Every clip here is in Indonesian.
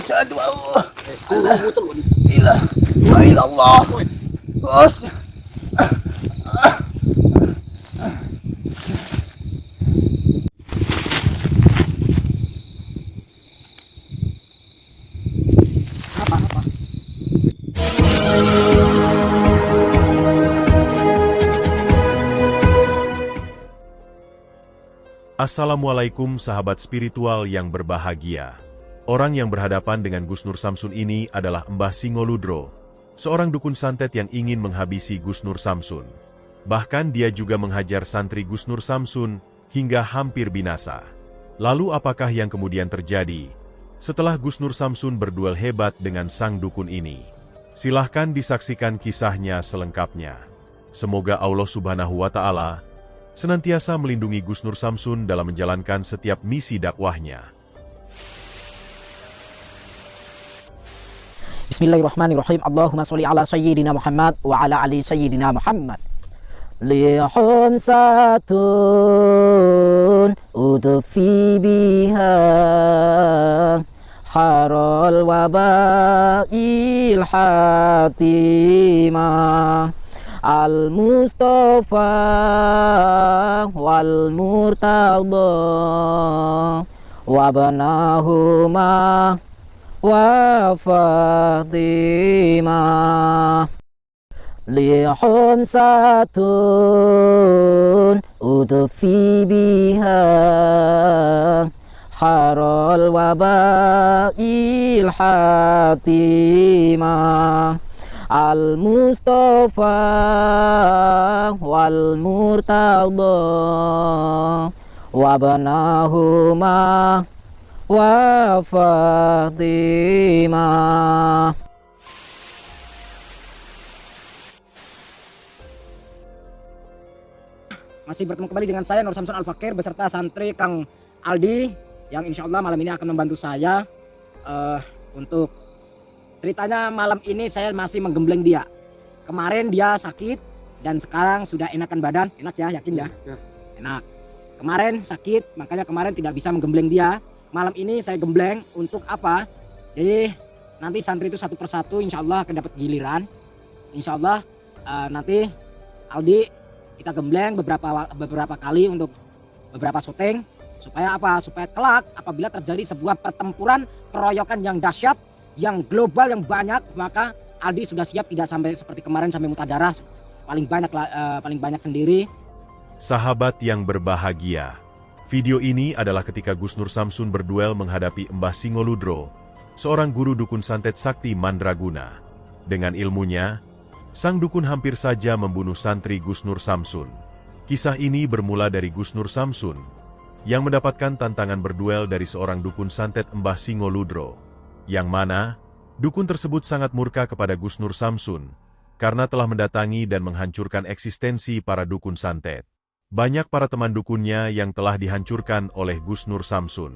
Asyhadu alla ilaha illallah. Bos. Assalamualaikum sahabat spiritual yang berbahagia. Orang yang berhadapan dengan Gus Nur Samsun ini adalah Mbah Singoludro, seorang dukun santet yang ingin menghabisi Gus Nur Samsun. Bahkan dia juga menghajar santri Gus Nur Samsun hingga hampir binasa. Lalu apakah yang kemudian terjadi setelah Gus Nur Samsun berduel hebat dengan sang dukun ini? Silahkan disaksikan kisahnya selengkapnya. Semoga Allah Subhanahu wa Ta'ala senantiasa melindungi Gus Nur Samsun dalam menjalankan setiap misi dakwahnya. Bismillahirrahmanirrahim. Allahumma sholli ala sayyidina Muhammad wa ala ali sayyidina Muhammad. Lihum satun udfi biha harul wabail hatimah. Al-Mustafa wal-Murtada wabnahuma wa Fatimah. Lihum satun udfi biha harul wabail hatimah. Al-Mustafa wal-Murtada wabnahuma wa Fatimah. Masih bertemu kembali dengan saya Nur Samsun Al-Fakir beserta santri Kang Aldi yang insya Allah malam ini akan membantu saya untuk ceritanya. Malam ini saya masih menggembleng dia. Kemarin dia sakit dan sekarang sudah enakan badan. Enak ya, yakin ya? Enak. Kemarin sakit, makanya kemarin tidak bisa menggembleng dia. Malam ini saya gembleng untuk apa? Jadi nanti santri itu satu persatu insya Allah akan dapat giliran. Insya Allah nanti Aldi kita gembleng beberapa kali untuk beberapa syuting. Supaya apa? Supaya kelak apabila terjadi sebuah pertempuran keroyokan yang dahsyat, yang global, yang banyak, maka Aldi sudah siap, tidak sampai seperti kemarin sampai muntah darah, paling banyak sendiri. Sahabat yang berbahagia, video ini adalah ketika Gus Nur Samsun berduel menghadapi Mbah Singoludro, seorang guru dukun santet sakti mandraguna. Dengan ilmunya, sang dukun hampir saja membunuh santri Gus Nur Samsun. Kisah ini bermula dari Gus Nur Samsun yang mendapatkan tantangan berduel dari seorang dukun santet Mbah Singoludro, yang mana dukun tersebut sangat murka kepada Gus Nur Samsun karena telah mendatangi dan menghancurkan eksistensi para dukun santet. Banyak para teman dukunnya yang telah dihancurkan oleh Gus Nur Samsun,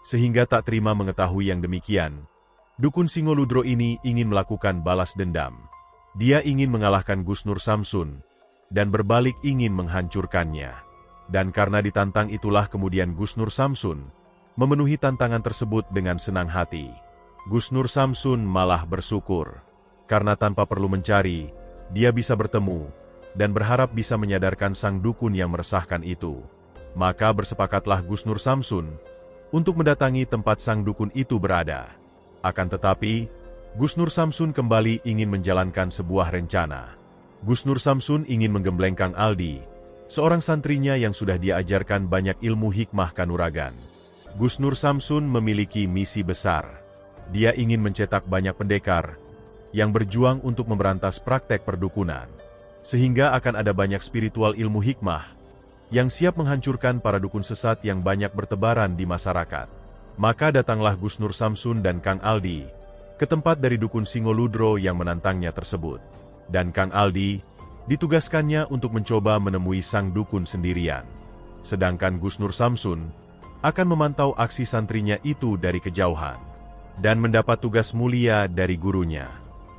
sehingga tak terima mengetahui yang demikian. Dukun Singoludro ini ingin melakukan balas dendam. Dia ingin mengalahkan Gus Nur Samsun dan berbalik ingin menghancurkannya. Dan karena ditantang itulah kemudian Gus Nur Samsun memenuhi tantangan tersebut dengan senang hati. Gus Nur Samsun malah bersyukur, karena tanpa perlu mencari, dia bisa bertemu, dan berharap bisa menyadarkan sang dukun yang meresahkan itu. Maka bersepakatlah Gus Nur Samsun untuk mendatangi tempat sang dukun itu berada. Akan tetapi, Gus Nur Samsun kembali ingin menjalankan sebuah rencana. Gus Nur Samsun ingin menggembleng Kang Aldi, seorang santrinya yang sudah diajarkan banyak ilmu hikmah kanuragan. Gus Nur Samsun memiliki misi besar. Dia ingin mencetak banyak pendekar yang berjuang untuk memberantas praktek perdukunan, sehingga akan ada banyak spiritual ilmu hikmah yang siap menghancurkan para dukun sesat yang banyak bertebaran di masyarakat. Maka datanglah Gus Nur Samsun dan Kang Aldi ke tempat dari dukun Singoludro yang menantangnya tersebut. Dan Kang Aldi ditugaskannya untuk mencoba menemui sang dukun sendirian. Sedangkan Gus Nur Samsun akan memantau aksi santrinya itu dari kejauhan dan mendapat tugas mulia dari gurunya.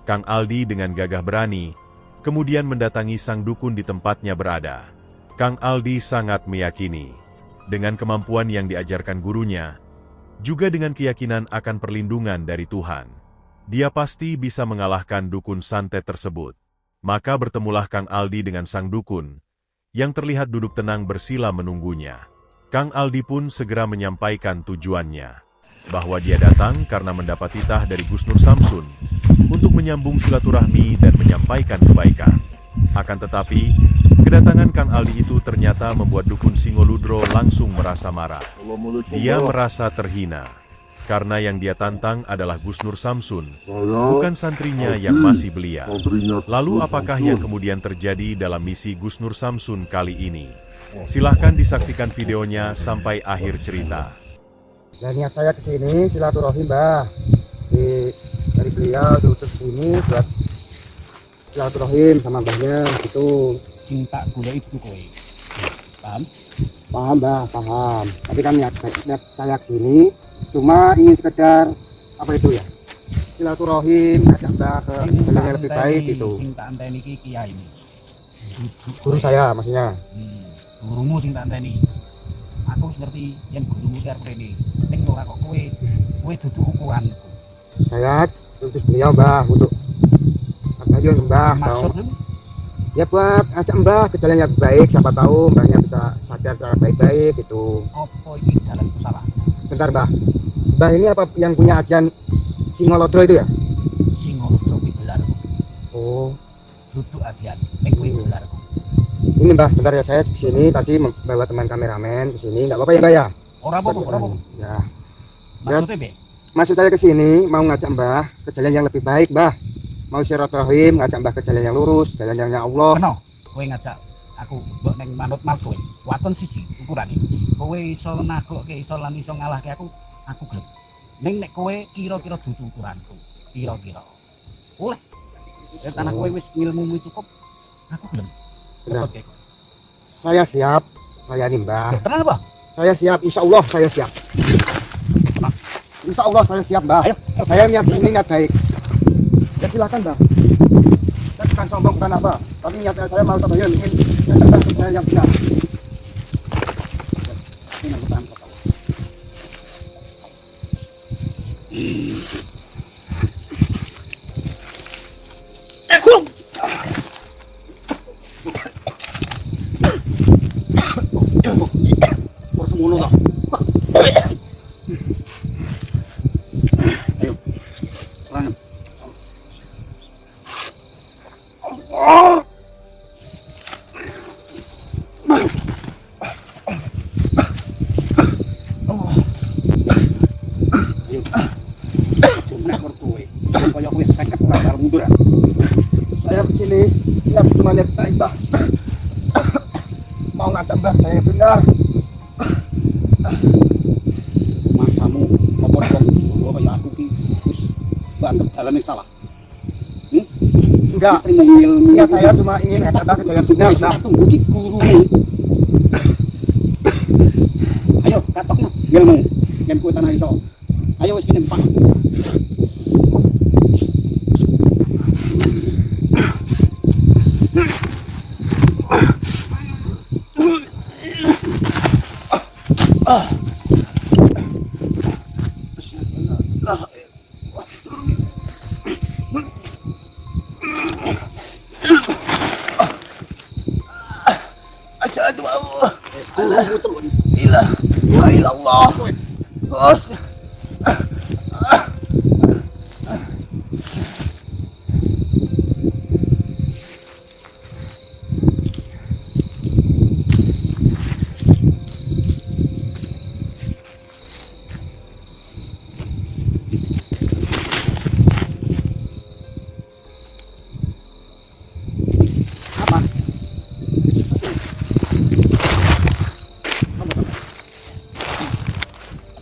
Kang Aldi dengan gagah berani kemudian mendatangi sang dukun di tempatnya berada. Kang Aldi sangat meyakini dengan kemampuan yang diajarkan gurunya, juga dengan keyakinan akan perlindungan dari Tuhan. Dia pasti bisa mengalahkan dukun santet tersebut. Maka bertemulah Kang Aldi dengan sang dukun, yang terlihat duduk tenang bersila menunggunya. Kang Aldi pun segera menyampaikan tujuannya, bahwa dia datang karena mendapat titah dari Gus Nur Samsun, untuk menyambung silaturahmi dan menyampaikan kebaikan. Akan tetapi, kedatangan Kang Aldi itu ternyata membuat dukun Singoludro langsung merasa marah. Dia merasa terhina, karena yang dia tantang adalah Gus Nur Samsun, bukan santrinya yang masih belia. Lalu apakah yang kemudian terjadi dalam misi Gus Nur Samsun kali ini? Silahkan disaksikan videonya sampai akhir cerita. Nah, niat saya kesini silaturahim, Mbah. Dari beliau diutus sini buat silaturahim sama Mbahnya gitu. Cinta kuda itu kowe. Paham? Paham, Mbah, paham. Tapi kan niat saya kesini cuma ingin sekedar apa itu ya? Silaturahim, ajak Mbah ke jalan yang lebih baik gitu. Cinta anteni iki kiai ini. Guru saya maksudnya. Gurumu sing tak anteni. Aku wis ngerti yen gurumu ki arep rene. Ning ora kok kowe dudu ukuranku. Saya utus beliau, Mbah, untuk apa aja Mbah mau. Maksudmu? Ya buat ajak Mbah ke jalan yang lebih baik, siapa tahu Mbahnya bisa sadar secara baik-baik gitu. Apa iki jalanku salah? Bentar, Mbah. Mbah ini apa yang punya ajian Singolodro itu ya? Singolodro kuwi gelarku. Oh, Dudu ajian. Ning kuwi gelarku. ini Mbah, bentar ya, saya di sini tadi membawa teman kameramen ke sini, nggak apa-apa ya, Mbah ya? Ora apa-apa, ora apa-apa. Ya. Maksudnya, Be? Maksud saya ke sini mau ngajak Mbah ke jalan yang lebih baik, Mbah. Mau silaturahim, ngajak Mbah ke jalan yang lurus, jalan yang Allah. Kena, kowe ngajak aku mbok ning manut malsuwe. Waton siji ukurane. Kowe iso nagokke iso lan iso ngalahke aku gelem. Ning nek kowe kira-kira dudu ukuranku, kira-kira. Oleh. Nek tanah kowe wis ilmumu cukup, aku gelem. Benar. Oke. Saya siap, saya nih Mbah. Tenang apa? Saya siap, insya Allah saya siap. Insya Allah saya siap, Mbah. Ayo. Saya niat ini niat baik. Ya silakan, Mbah. Saya bukan sombong, bukan apa. Tapi niat saya mau tabayun, ingin menceritakan saya yang benar. Ini aku tahan kepala. Semua dah. Ayo, serangan. Ayo, cuma bertuwe. Supaya aku sakit pada mundur. Saya kesini, tidak cuma lihat Mbah. Mau ngajak Mbah saya benar. Masamu ngomong sih, kayak aku ki terus bantu jalan yang salah. Enggak, terima ilmu. Ya saya cuma ingin ngajak Mbah ke jalan benar. Nah, tunggu ki guru. Ayo, katokno ilmu. Yen kowe tanah iso. Ayo wis kene Pak. Asyhadu Allah ilaha illallah. Bos.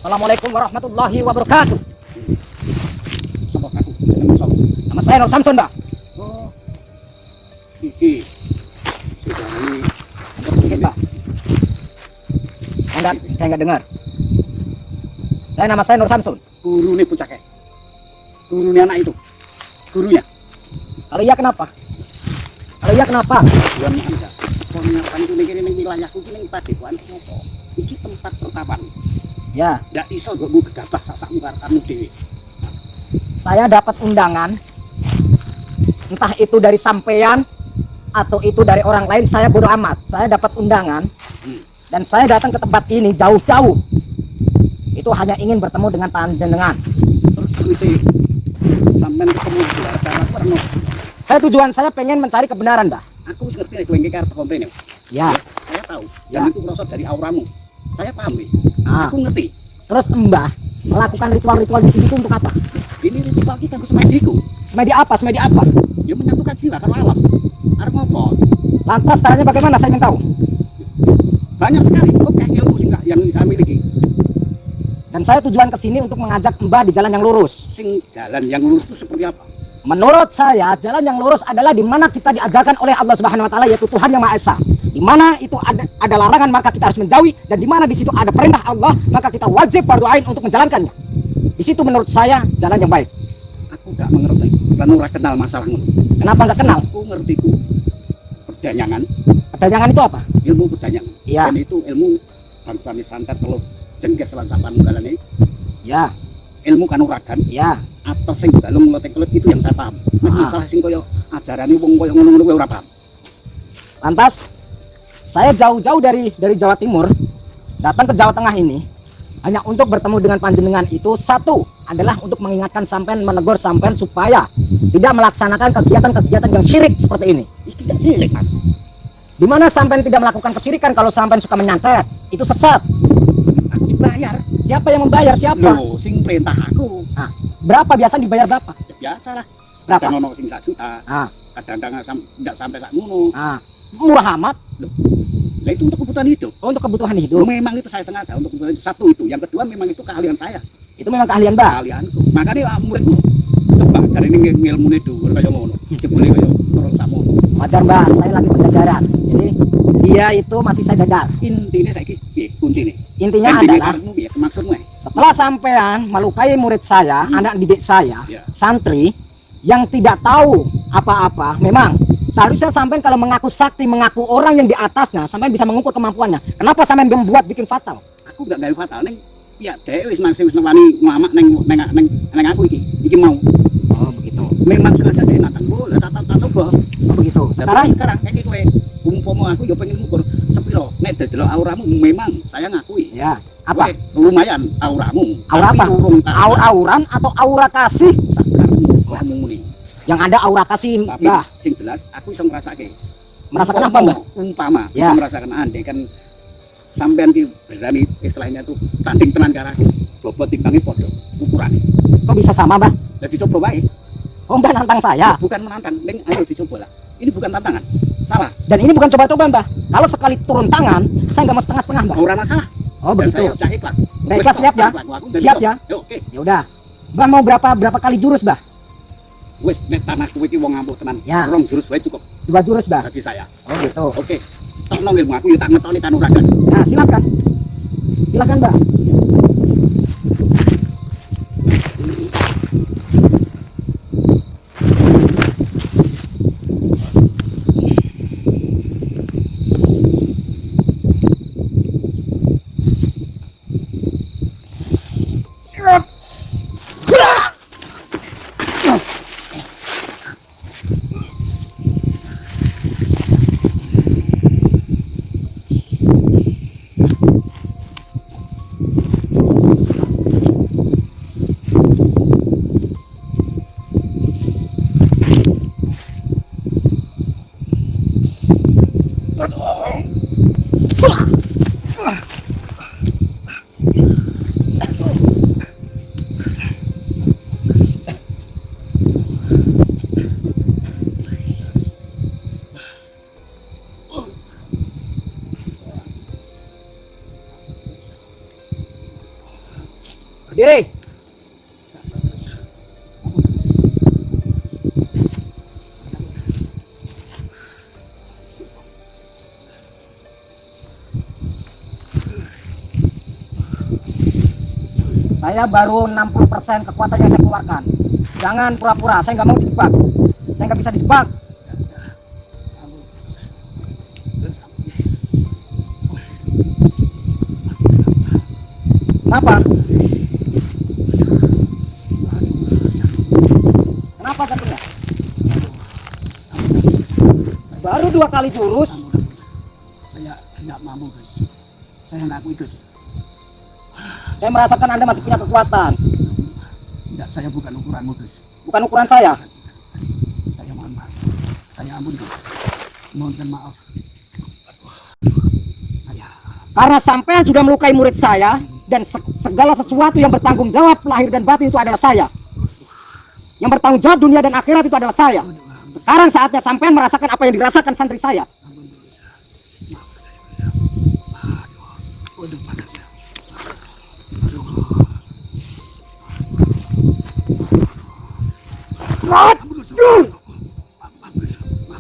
Assalamualaikum warahmatullahi wabarakatuh. Sama aku. Nama saya Nur Samsun, Mbak. Oh. Iki. Sudah ini. Sedikit, Mbak. Saya nggak dengar. Nama saya Nur Samsun. Guru nih pucake. Guru nih anak itu. Gurunya. Kalau iya kenapa? Kalau iya kenapa? Gurunya enggak. Kau menyampaikan itu ning wilayahku ki ning padepokan sapa? Iki tempat pertapan. Ya, Ndak iso gue gegabah sasakmu karo kamu dhewe. saya dapat undangan, entah itu dari sampean atau itu dari orang lain, saya bodo amat. Saya dapat undangan dan saya datang ke tempat ini jauh-jauh. Itu hanya ingin bertemu dengan panjenengan. Terus sih sampean ketemu di acara aku ora ngono. Tujuan saya pengen mencari kebenaran, Mbah. Aku wis ngerti nek kowe iki karep komplain. Ya. Saya tahu. Ya. Dan itu merosot dari auramu. Saya paham, Wi. Ah. Aku ngerti. Terus Mbah melakukan ritual-ritual di sini itu untuk apa? Ini ritual kita ke semediku. Semedi apa? Semedi apa? Ya menyatukan jiwa karo alam. Arep ngopo? Lantas caranya bagaimana? Saya ingin tahu. Banyak sekali kok ilmu sing yang saya miliki. Dan saya tujuan ke sini untuk mengajak Mbah di jalan yang lurus. Sing jalan yang lurus itu seperti apa? Menurut saya, jalan yang lurus adalah di mana kita diajarkan oleh Allah Subhanahu wa taala, yaitu Tuhan yang Maha Esa. Di mana itu ada larangan, maka kita harus menjauhi, dan di mana di situ ada perintah Allah, maka kita wajib berdoain untuk menjalankannya. Di situ menurut saya jalan yang baik. Aku gak mengerti. Lan ora kenal masalah ngono. Kenapa nggak kenal? Aku ngerti ku perdanyangan, Perdagangan itu apa? ilmu perdanyangan. Iya. Dan itu ilmu bangsane santet telu jengkes lan sapan galane. Ya, Ilmu kanuragan ya. atau sing balung letek-letek itu yang saya paham. Nek Ah. masalah sing koyo ajarane wong koyo ngono-ngono kowe ora paham. Lantas saya jauh-jauh dari Jawa Timur datang ke Jawa Tengah ini hanya untuk bertemu dengan panjenengan. Itu satu adalah untuk mengingatkan sampean, menegur sampean supaya tidak melaksanakan kegiatan-kegiatan yang syirik seperti ini. Iki gak sirik, Mas. Di mana sampean tidak melakukan kesirikan kalau sampean suka menyantet? Itu sesat. Aku dibayar. Siapa yang membayar? Siapa? Loh, sing perintah aku. Nah, berapa biasa dibayar berapa? Biasa lah. Berapa? Kadang ono sing 1 juta, Ah, kadang-kadang enggak sampai sak ngono. murah amat. Nah itu untuk kebutuhan hidup. Oh, untuk kebutuhan hidup. Memang itu saya sengaja untuk kebutuhan hidup. Satu itu. Yang kedua memang itu keahlian saya. Itu memang keahlian Mbah. Keahlianku. Makanya muridku coba cari ini ngilmune dhuwur kaya ngono. Jebule kaya orang samu. Wajar Mbah, saya lagi penjajaran. Jadi dia itu masih saya dadar. Intinya saiki piye kuncine? Intinya Intinya adalah karepmu piye? Maksudmu? setelah sampean melukai murid saya, anak didik saya, Ya. santri yang tidak tahu apa-apa, memang seharusnya sampean kalau mengaku sakti, mengaku orang yang di atasnya, sampean bisa mengukur kemampuannya. Kenapa sampean membuat bikin fatal? Aku enggak gawe fatal ning ya dhewe wis nang sing wis newani ngamak neng aku iki. Iki mau. Oh, begitu. Memang sengaja dhewe natang bola, tak coba. Oh, begitu. Sekarang iki kowe umpama aku ya pengen ngukur sepiro. Nek dadelok auramu memang saya ngakui. Ya, apa? Kowe lumayan auramu. Aura Tapi apa? urung tak Auran atau aura kasih? sakarmu kamu muni. Yang ada aura kasih, Tapi Mbah. sing jelas aku iso ngrasake. Merasakan apa, Mbah? Umpama Ya. bisa merasakan andai kan sampean ki berani istilahnya tuh tanding tenan karo aku. Bobot timbangi padha ukurane. Kok bisa sama, Mbah? Lah dicoba wae. Oh, Mbah nantang saya. Bukan menantang, ning ayo dicoba lah. Ini bukan tantangan. Salah. Dan ini bukan coba-coba, Mbah. Kalau sekali turun tangan, saya nggak mau setengah-setengah, Mbah. Ora masalah. Oh, Dan begitu. saya udah ikhlas. Udah ikhlas, siap ya? Aku udah Siap siap. ya? Yo, oke. Ya udah. Mbah mau berapa kali jurus, Mbah? Wis nek tanah kowe iki wong ampuh tenan. Ya. Rong jurus wae cukup 2 jurus, Mbah. bagi saya. Oh, gitu. Oke. Tokno ilmu aku yo tak ngetoni kanuragan. Nah, silakan. Silakan, Mbah. Berdiri. Saya baru 60% kekuatan yang saya keluarkan. Jangan pura-pura, saya nggak mau dijebak. Saya nggak bisa dijebak. Kenapa? Kenapa jantungnya? Baru 2 kali jurus. Saya tidak mampu, Gus. Saya ngakui, Gus. Saya merasakan Anda masih punya kekuatan. Tidak, saya bukan ukuranmu, Gus. Bukan ukuran saya. Saya mohon maaf. Saya ampun, Gus. Mohon maaf. Saya Karena sampean sudah melukai murid saya dan segala sesuatu yang bertanggung jawab lahir dan batin itu adalah saya. Yang bertanggung jawab dunia dan akhirat itu adalah saya. Sekarang saatnya sampean merasakan apa yang dirasakan santri saya. waduh panas ya. Rat! Maaf,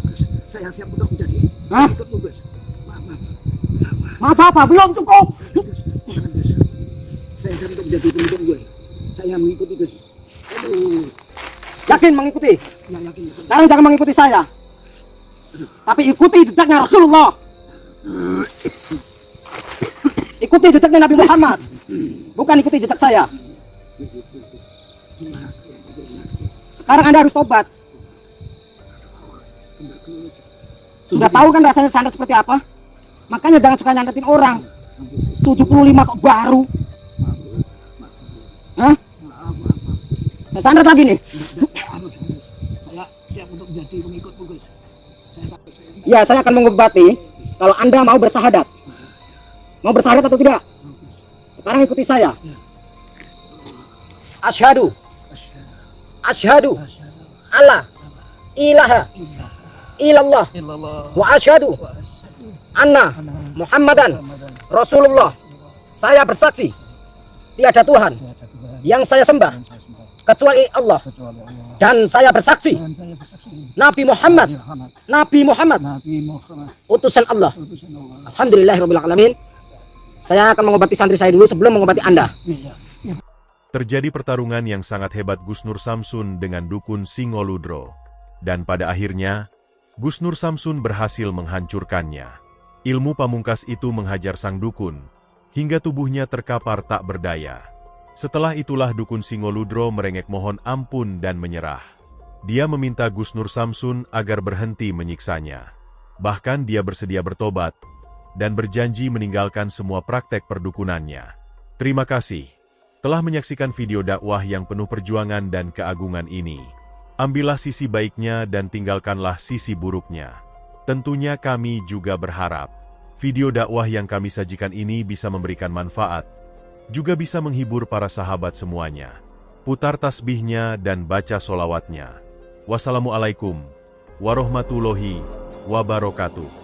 Gus. Saya siap untuk menjadi Hah? ikutmu, Gus. Maaf apa? Belum cukup. Gus, jangan, Gus. Saya siap untuk menjadi pengikut, Gus. Saya mengikuti, Gus. Aduh, Yakin mengikuti? ya yakin, Gus. Sekarang jangan mengikuti saya. Tapi ikuti jejaknya Rasulullah. Ikuti jejaknya Nabi Muhammad. Bukan ikuti jejak saya. Sekarang Anda harus tobat. Sudah tahu kan rasanya santet seperti apa? Makanya jangan suka nyantetin orang. 75 kok baru. Hah? Saya santet lagi nih. Saya siap untuk menjadi pengikutmu, Gus. Ya, saya akan mengobati kalau Anda mau bersahadat. Mau bersahadat atau tidak? Sekarang ikuti saya. Asyhadu alla ilaha illallah wa asyhadu anna Muhammadan Rasulullah. Saya bersaksi tiada Tuhan yang saya sembah kecuali Allah, dan saya bersaksi Nabi Muhammad utusan Allah. Alhamdulillahirabbil alamin. Saya akan mengobati santri saya dulu sebelum mengobati Anda. Terjadi pertarungan yang sangat hebat Gus Nur Samsun dengan dukun Singoludro. Dan pada akhirnya, Gus Nur Samsun berhasil menghancurkannya. Ilmu pamungkas itu menghajar sang dukun, hingga tubuhnya terkapar tak berdaya. Setelah itulah dukun Singoludro merengek mohon ampun dan menyerah. Dia meminta Gus Nur Samsun agar berhenti menyiksanya. Bahkan dia bersedia bertobat, dan berjanji meninggalkan semua praktek perdukunannya. Terima kasih telah menyaksikan video dakwah yang penuh perjuangan dan keagungan ini. Ambillah sisi baiknya dan tinggalkanlah sisi buruknya. Tentunya kami juga berharap video dakwah yang kami sajikan ini bisa memberikan manfaat, juga bisa menghibur para sahabat semuanya. Putar tasbihnya dan baca solawatnya. Wassalamualaikum warahmatullahi wabarakatuh.